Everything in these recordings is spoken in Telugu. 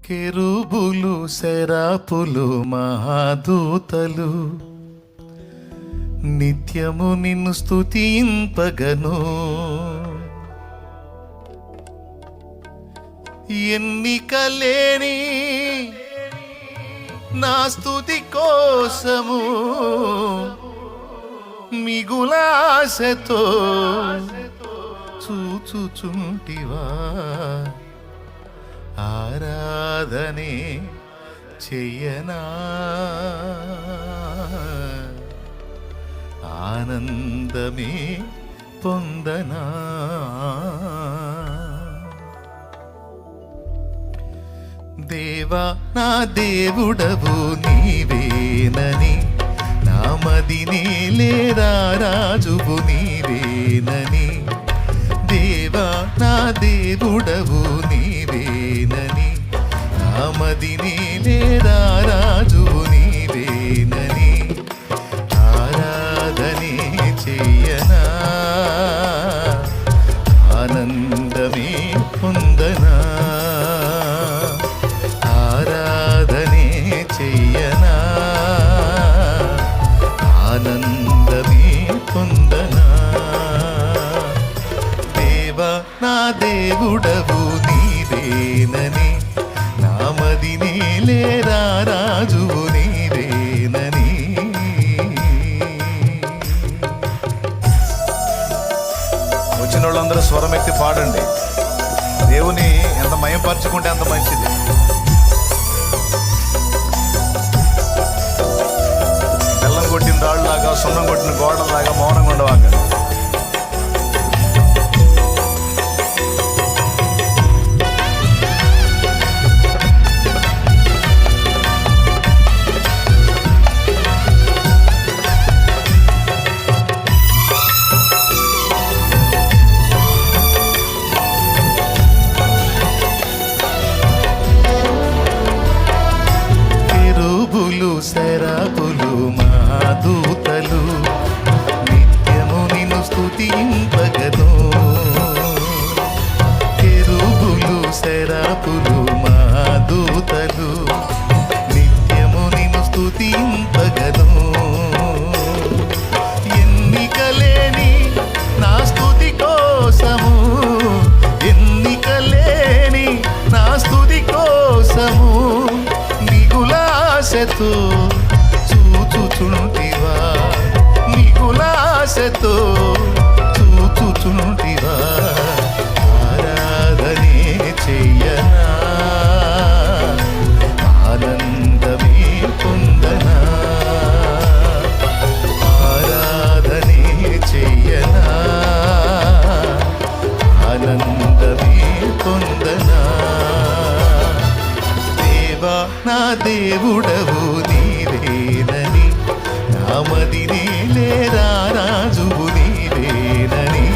కెరూబులు సెరాపులు మహాదూతలు నిత్యము నిన్ను స్తుతింపగను. ఎన్నికలేని నా స్తుతి కోసము మిగులాశతో చూచుచుంటివా. ఆరాధనే చెయ్యనా, ఆనందమే పొందనా. దేవా నా దేవుడవు నీవేనని, నా మదినే లేరా రాజువు నీవేనని. దేవా నా దేవుడవు నీవేనని, నా మదినే లేరా రాజువు నీవేనని. ఆరాధనే చెయ్యనా, ఆనందమే పొందనా. ఆరాధనే చెయ్యనా, ఆనందమే పొందనా. దేవా నా దేవుడవు నీవేనని, నా మదినే లేరా రాజువు నీవేనని. వచ్చిన వాళ్ళందరూ స్వరమెత్తి పాడండి. దేవుని ఎంత మయంపరచుకుంటే అంత మంచిది. బెల్లం కొట్టిన రాళ్ళలాగా, సున్నం కొట్టిన గోడలాగా మౌనంగా ఉండవాక. సెరాపులు మహాదూతలు నిత్యము నిన్ను స్తుతింపగను. కెరూబులు సెరాపులు మహాదూతలు నిత్యము నిన్ను స్తుతింపగను. ఎన్నికలేని నా స్తుతి కోసము, ఎన్నికలేని నా స్తుతి కోసము మిగులాశతో చూచుచుంటివా. మిగులాశతో చూచుచుంటివా. ఆరాధనే చెయ్యనా, ఆనందమే పొందనా. ఆరాధనే చెయ్యనా, ఆనందమే పొందనా. దేవా నా దేవుడవు నీవేనని, నా మదినే లేరా రాజువు నీవేనని.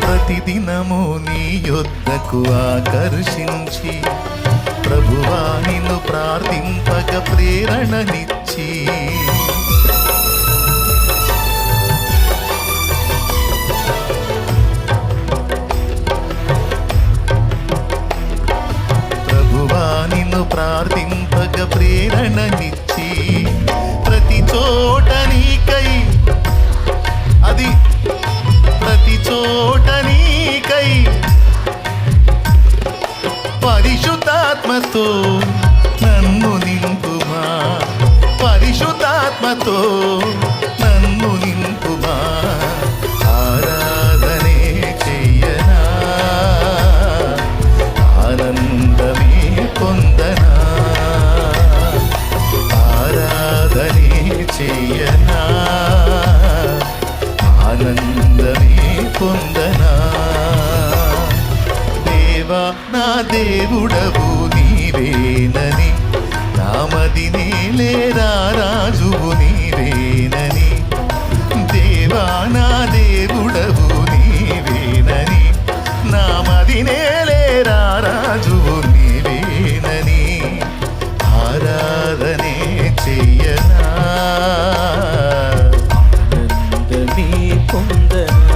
ప్రతిదినము నీ యొద్దకు ఆకర్షించి, ప్రభువా నిన్ను ప్రార్థింపగ ప్రేరణనిచ్చి. ప్రభువా నిన్ను ప్రార్థింపగ ప్రేరణనిచ్చి, ప్రతి చోట నీకై, అది ప్రతి చోట నీకై పరిశుద్ధాత్మతో నన్ను నింపుమా. పరిశుద్ధాత్మ ఆనందమే పొందనా. దేవా నా దేవుడవు నీవేనని, నామది నేలేరా రాజువు నీవేనని. దేవా నా దేవుడవు నీవేనని, నామది నేలేరా రాజువు నీవేనని. ఆరాధనే చెయ్యనా, ఆనందమే పొందనా.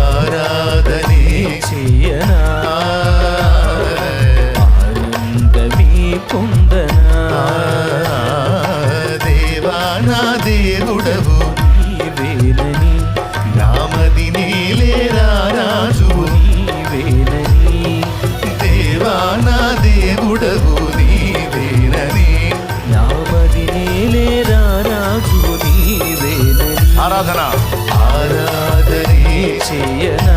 ఆరాధనే చెయ్యనా, ఆనందమే పొందనా. దేవా నా దేవుడవు నీవేనని, నామది నీలేరా రాజువు. నీవేనని. దేవా నా దేవుడవు నీవేనని. నామది నేలేరా రాజు నీవేనని. ఆరాధన ఆరాధనే చెయ్యనా,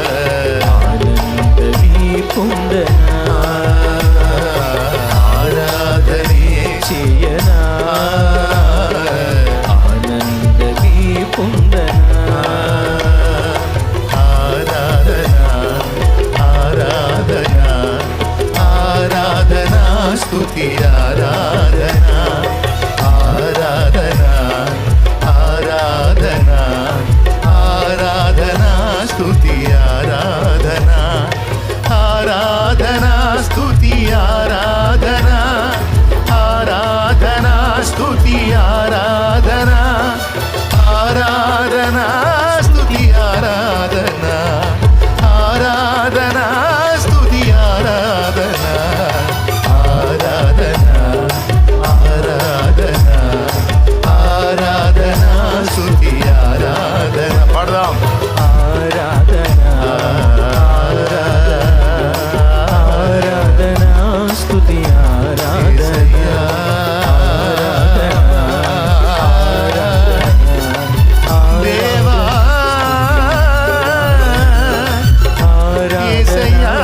చెయ్యనా. ఆనందమే పొందనా. ఆరాధనే చెయ్యనా, ఆనందమే పొందనా. ఆరాధన ఆరాధన ఆరాధన స్తుతి ఆరాధన. ఆరాధన ఆరాధన ఆరాధన స్తుతి ఆరాధన. ఆరాధన స్తుతి ఆరాధన. ఆరాధన స్తుతి ఆరాధన. ఆరాధన స్తుతి ఆరాధన. ఆరాధన స్తుతి ఆరాధన. ఆరాధన ఆరాధన ఆరాధన స్తుతి ఆరాధన. పాడదాం. ఆరాధన ఆరాధన స్తుతి ఆరాధన. దేవా యేసయ్యా.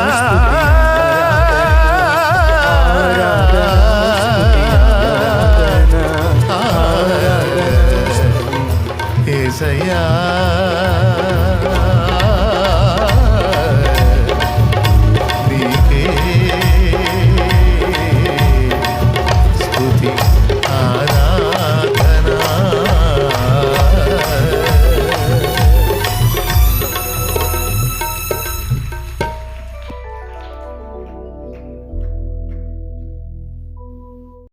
యేసయ్యా